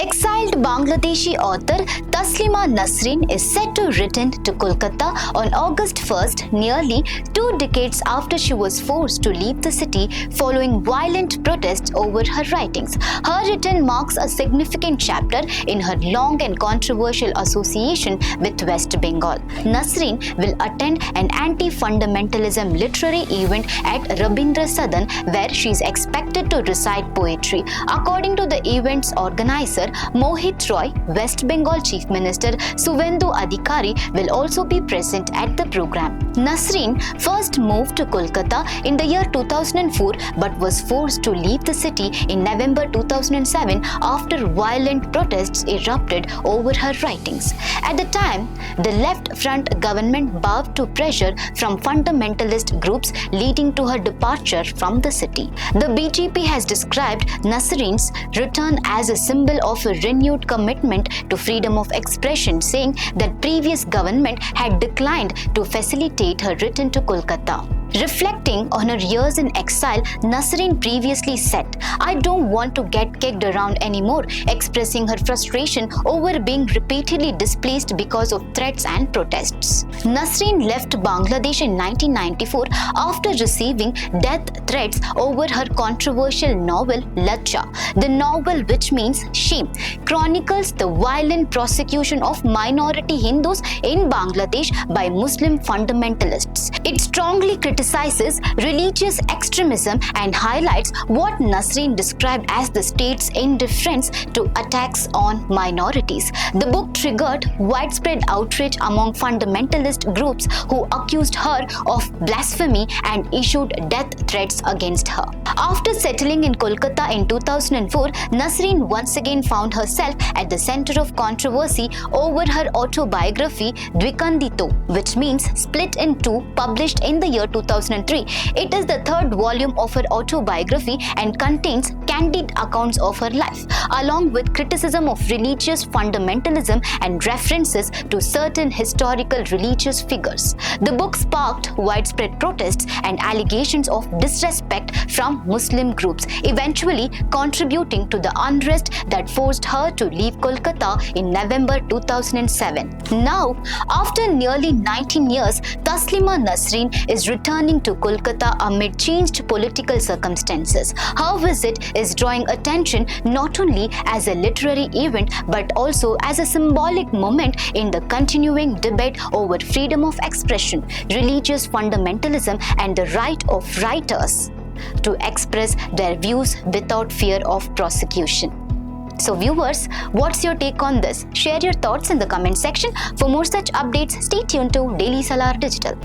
Exiled Bangladeshi author Taslima Nasrin is set to return to Kolkata on August 1st, nearly 2 decades after she was forced to leave the city following violent protests over her writings. Her return marks a significant chapter in her long and controversial association with West Bengal. Nasrin will attend an anti-fundamentalism literary event at Rabindra Sadan, where she is expected to recite poetry. According to the event's organizer, Mohit Roy, West Bengal Chief Minister Suvendu Adhikari will also be present at the program. Nasrin first moved to Kolkata in the year 2004 but was forced to leave the city in November 2007 after violent protests erupted over her writings. At the time, the left front government bowed to pressure from fundamentalist groups, leading to her departure from the city. The BJP has described Nasrin's return as a symbol of a renewed commitment to freedom of expression, saying that previous government had declined to facilitate her return to Kolkata. Reflecting on her years in exile, Nasrin previously said, "I don't want to get kicked around anymore," expressing her frustration over being repeatedly displaced because of threats and protests. Nasrin left Bangladesh in 1994 after receiving death threats over her controversial novel Lajja. The novel, which means shame, chronicles the violent persecution of minority Hindus in Bangladesh by Muslim fundamentalists. It strongly criticizes religious extremism and highlights what Nasrin described as the state's indifference to attacks on minorities. The book triggered widespread outrage among fundamentalist groups who accused her of blasphemy and issued death threats against her. After settling in Kolkata in 2004, Nasrin once again found herself at the center of controversy over her autobiography Dwikhandita, which means split in two, published in the year 2003. It is the third volume of her autobiography and contains candid accounts of her life, along with criticism of religious fundamentalism and references to certain historical religious figures. The book sparked widespread protests and allegations of disrespect from Muslim groups, eventually contributing to the unrest that forced her to leave Kolkata in November 2007. Now, after nearly 19 years, Taslima Nasrin is returning to Kolkata amid changed political circumstances. Her visit is drawing attention not only as a literary event but also as a symbolic moment in the continuing debate over freedom of expression, religious fundamentalism, and the right of writers to express their views without fear of prosecution. So viewers, what's your take on this? Share your thoughts in the comment section. For more such updates, stay tuned to Daily Salar Digital.